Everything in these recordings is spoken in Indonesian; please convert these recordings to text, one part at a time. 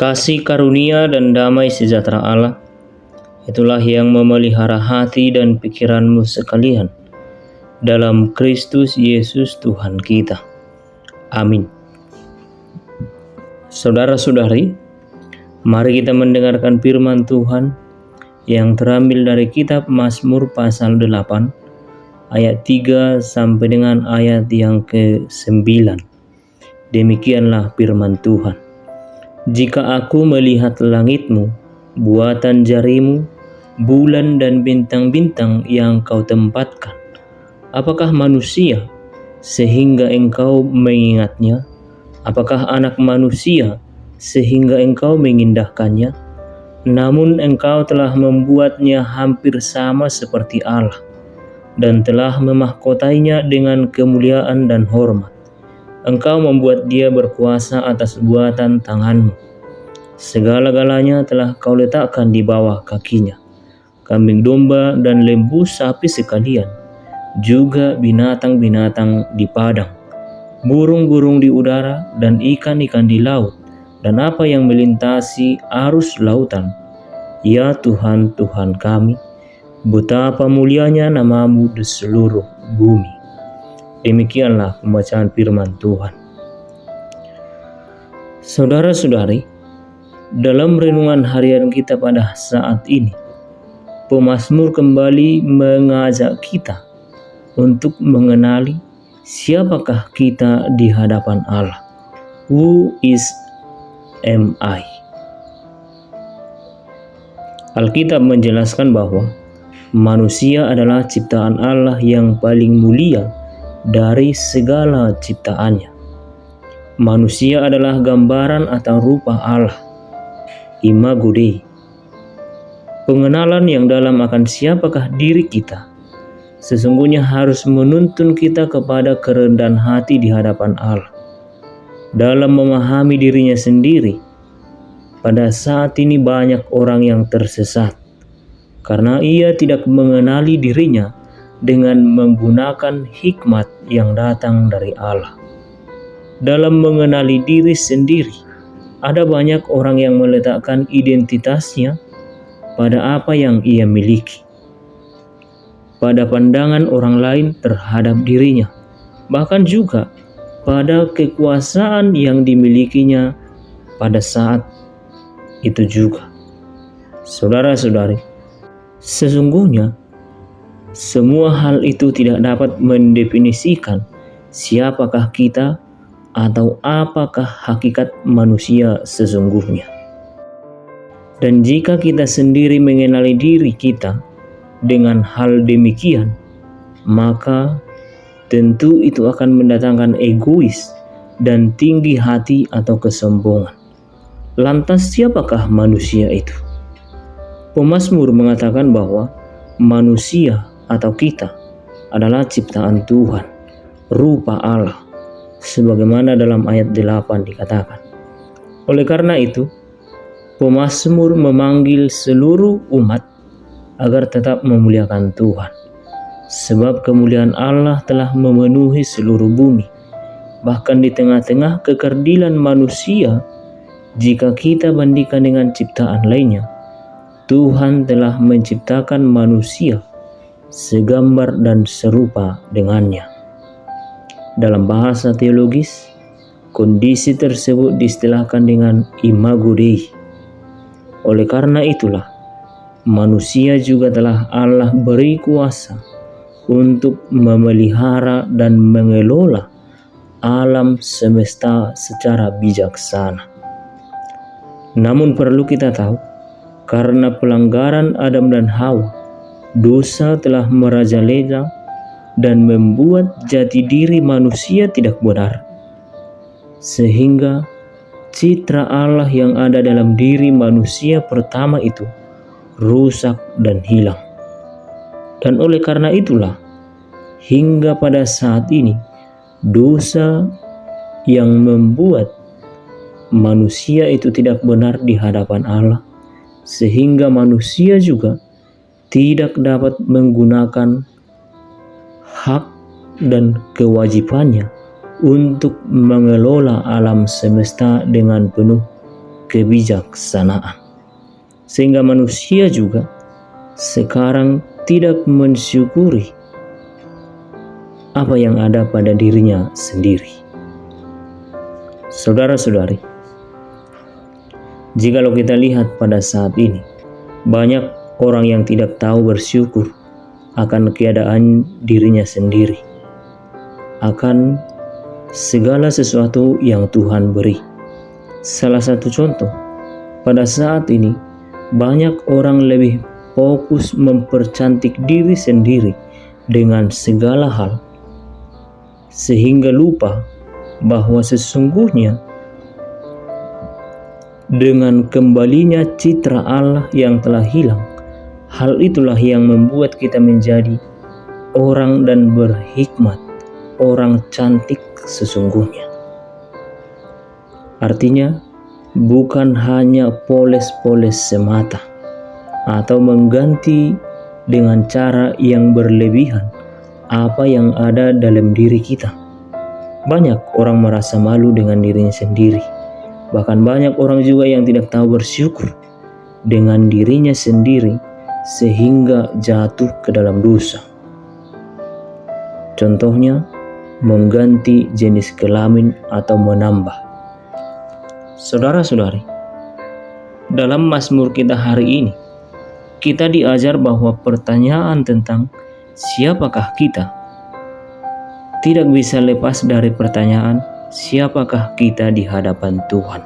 Kasih karunia dan damai sejahtera Allah, itulah yang memelihara hati dan pikiranmu sekalian dalam Kristus Yesus Tuhan kita. Amin. Saudara-saudari, mari kita mendengarkan firman Tuhan yang terambil dari kitab Mazmur pasal 8 ayat 3 sampai dengan ayat yang ke-9. Demikianlah firman Tuhan. Jika aku melihat langitmu, buatan jarimu, bulan dan bintang-bintang yang kau tempatkan, apakah manusia sehingga engkau mengingatnya? Apakah anak manusia sehingga engkau mengindahkannya? Namun engkau telah membuatnya hampir sama seperti Allah, dan telah memahkotainya dengan kemuliaan dan hormat. Engkau membuat dia berkuasa atas buatan tanganmu. Segala-galanya telah kau letakkan di bawah kakinya. Kambing domba dan lembu sapi sekalian, juga binatang-binatang di padang, burung-burung di udara dan ikan-ikan di laut, dan apa yang melintasi arus lautan. Ya Tuhan, Tuhan kami, betapa mulianya namamu di seluruh bumi. Demikianlah pembacaan firman Tuhan. Saudara-saudari, dalam renungan harian kita pada saat ini, pemazmur kembali mengajak kita untuk mengenali siapakah kita di hadapan Allah. Who is am I? Alkitab menjelaskan bahwa manusia adalah ciptaan Allah yang paling mulia dari segala ciptaannya. Manusia adalah gambaran atau rupa Allah, Imago Dei. Pengenalan yang dalam akan siapakah diri kita sesungguhnya harus menuntun kita kepada kerendahan hati di hadapan Allah. Dalam memahami dirinya sendiri, pada saat ini banyak orang yang tersesat karena ia tidak mengenali dirinya dengan menggunakan hikmat yang datang dari Allah. Dalam mengenali diri sendiri, ada banyak orang yang meletakkan identitasnya pada apa yang ia miliki, pada pandangan orang lain terhadap dirinya, bahkan juga pada kekuasaan yang dimilikinya pada saat itu juga. Saudara-saudari, sesungguhnya semua hal itu tidak dapat mendefinisikan siapakah kita atau apakah hakikat manusia sesungguhnya. Dan jika kita sendiri mengenali diri kita dengan hal demikian, maka tentu itu akan mendatangkan egois dan tinggi hati atau kesombongan. Lantas siapakah manusia itu? Pemazmur mengatakan bahwa manusia atau kita adalah ciptaan Tuhan, rupa Allah, sebagaimana dalam ayat 8 dikatakan. Oleh karena itu, pemazmur memanggil seluruh umat agar tetap memuliakan Tuhan, sebab kemuliaan Allah telah memenuhi seluruh bumi. Bahkan di tengah-tengah kekerdilan manusia, jika kita bandingkan dengan ciptaan lainnya, Tuhan telah menciptakan manusia segambar dan serupa dengannya. Dalam bahasa teologis, kondisi tersebut diistilahkan dengan Imago Dei. Oleh karena itulah, manusia juga telah Allah beri kuasa untuk memelihara dan mengelola alam semesta secara bijaksana. Namun perlu kita tahu, karena pelanggaran Adam dan Hawa, dosa telah merajalela dan membuat jati diri manusia tidak benar, sehingga citra Allah yang ada dalam diri manusia pertama itu rusak dan hilang. Dan oleh karena itulah, hingga pada saat ini, dosa yang membuat manusia itu tidak benar di hadapan Allah, sehingga manusia juga tidak dapat menggunakan hak dan kewajibannya untuk mengelola alam semesta dengan penuh kebijaksanaan. Sehingga manusia juga sekarang tidak mensyukuri apa yang ada pada dirinya sendiri. Saudara-saudari, jikalau kita lihat pada saat ini, banyak orang yang tidak tahu bersyukur akan keadaan dirinya sendiri, akan segala sesuatu yang Tuhan beri. Salah satu contoh, pada saat ini banyak orang lebih fokus mempercantik diri sendiri dengan segala hal, sehingga lupa bahwa sesungguhnya dengan kembalinya citra Allah yang telah hilang, hal itulah yang membuat kita menjadi orang dan berhikmat, orang cantik sesungguhnya. Artinya, bukan hanya poles-poles semata atau mengganti dengan cara yang berlebihan apa yang ada dalam diri kita. Banyak orang merasa malu dengan dirinya sendiri. Bahkan banyak orang juga yang tidak tahu bersyukur dengan dirinya sendiri sehingga jatuh ke dalam dosa. Contohnya, mengganti jenis kelamin atau menambah. Saudara-saudari, dalam Mazmur kita hari ini, kita diajar bahwa pertanyaan tentang siapakah kita tidak bisa lepas dari pertanyaan siapakah kita di hadapan Tuhan.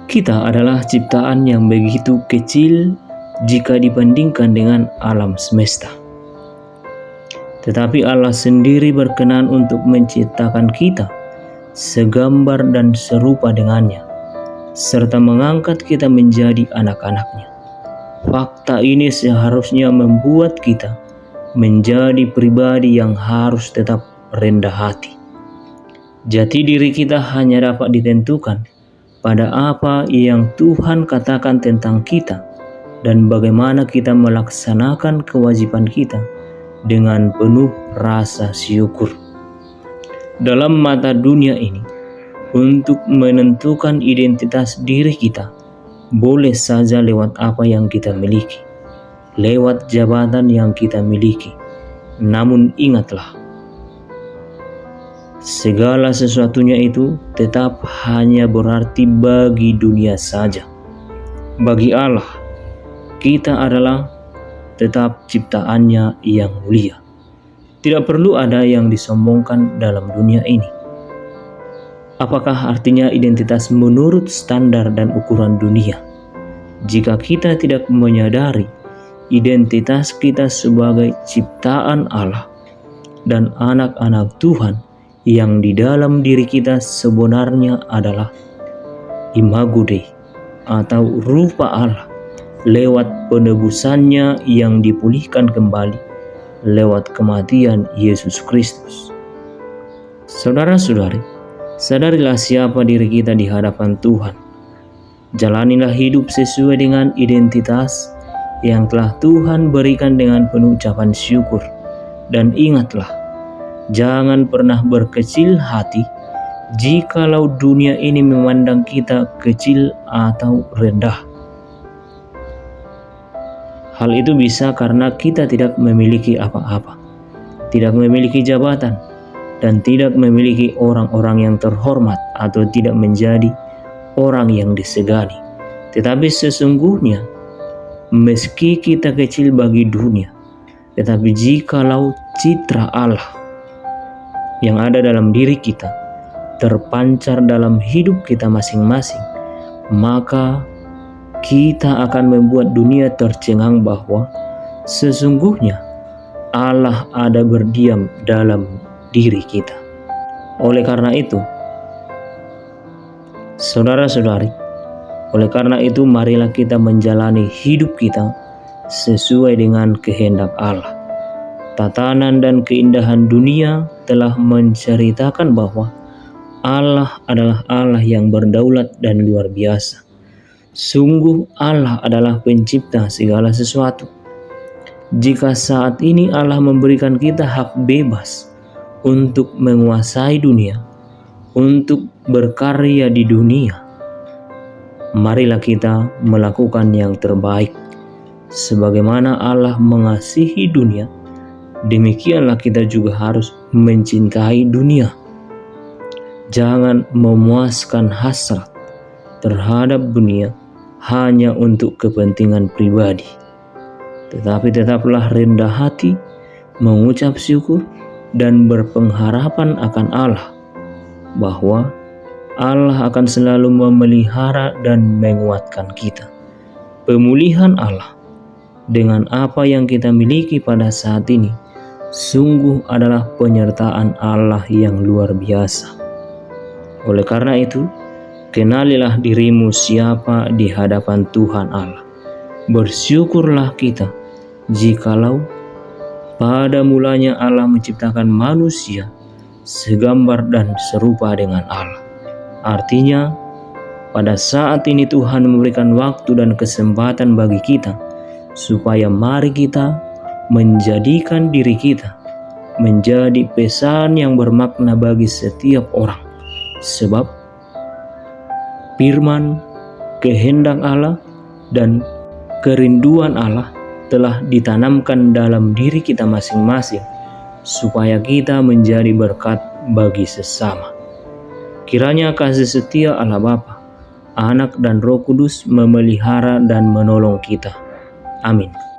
Kita adalah ciptaan yang begitu kecil jika dibandingkan dengan alam semesta. Tetapi Allah sendiri berkenan untuk menciptakan kita segambar dan serupa dengannya, serta mengangkat kita menjadi anak-anaknya. Fakta ini seharusnya membuat kita menjadi pribadi yang harus tetap rendah hati. Jati diri kita hanya dapat ditentukan pada apa yang Tuhan katakan tentang kita dan bagaimana kita melaksanakan kewajiban kita dengan penuh rasa syukur. Dalam mata dunia ini, untuk menentukan identitas diri kita boleh saja lewat apa yang kita miliki, lewat jabatan yang kita miliki. Namun ingatlah, segala sesuatunya itu tetap hanya berarti bagi dunia saja. Bagi Allah, kita adalah tetap ciptaannya yang mulia. Tidak perlu ada yang disombongkan dalam dunia ini. Apakah artinya identitas menurut standar dan ukuran dunia? Jika kita tidak menyadari identitas kita sebagai ciptaan Allah dan anak-anak Tuhan yang di dalam diri kita sebenarnya adalah imago Dei atau rupa Allah lewat penebusannya yang dipulihkan kembali lewat kematian Yesus Kristus. Saudara-saudari, sadarilah siapa diri kita di hadapan Tuhan. Jalanilah hidup sesuai dengan identitas yang telah Tuhan berikan dengan penuh ucapan syukur. Dan ingatlah, jangan pernah berkecil hati jikalau dunia ini memandang kita kecil atau rendah. Hal itu bisa karena kita tidak memiliki apa-apa, tidak memiliki jabatan, dan tidak memiliki orang-orang yang terhormat atau tidak menjadi orang yang disegani. Tetapi sesungguhnya, meski kita kecil bagi dunia, tetapi jikalau citra Allah yang ada dalam diri kita terpancar dalam hidup kita masing-masing, maka kita akan membuat dunia tercengang bahwa sesungguhnya Allah ada berdiam dalam diri kita. Oleh karena itu, saudara-saudari, marilah kita menjalani hidup kita sesuai dengan kehendak Allah. Tatanan dan keindahan dunia telah menceritakan bahwa Allah adalah Allah yang berdaulat dan luar biasa. Sungguh Allah adalah pencipta segala sesuatu. Jika saat ini Allah memberikan kita hak bebas untuk menguasai dunia, untuk berkarya di dunia, marilah kita melakukan yang terbaik. Sebagaimana Allah mengasihi dunia, demikianlah kita juga harus mencintai dunia. Jangan memuaskan hasrat terhadap dunia hanya untuk kepentingan pribadi, tetapi tetaplah rendah hati, mengucap syukur, dan berpengharapan akan Allah, bahwa Allah akan selalu memelihara dan menguatkan kita. Pemulihan Allah dengan apa yang kita miliki pada saat ini sungguh adalah penyertaan Allah yang luar biasa. Oleh karena itu, kenalilah dirimu siapa di hadapan Tuhan Allah. Bersyukurlah kita jikalau pada mulanya Allah menciptakan manusia segambar dan serupa dengan Allah. Artinya, pada saat ini Tuhan memberikan waktu dan kesempatan bagi kita supaya mari kita menjadikan diri kita menjadi pesan yang bermakna bagi setiap orang. Sebab firman, kehendak Allah, dan kerinduan Allah telah ditanamkan dalam diri kita masing-masing supaya kita menjadi berkat bagi sesama. Kiranya kasih setia Allah Bapa, Anak, dan Roh Kudus memelihara dan menolong kita. Amin.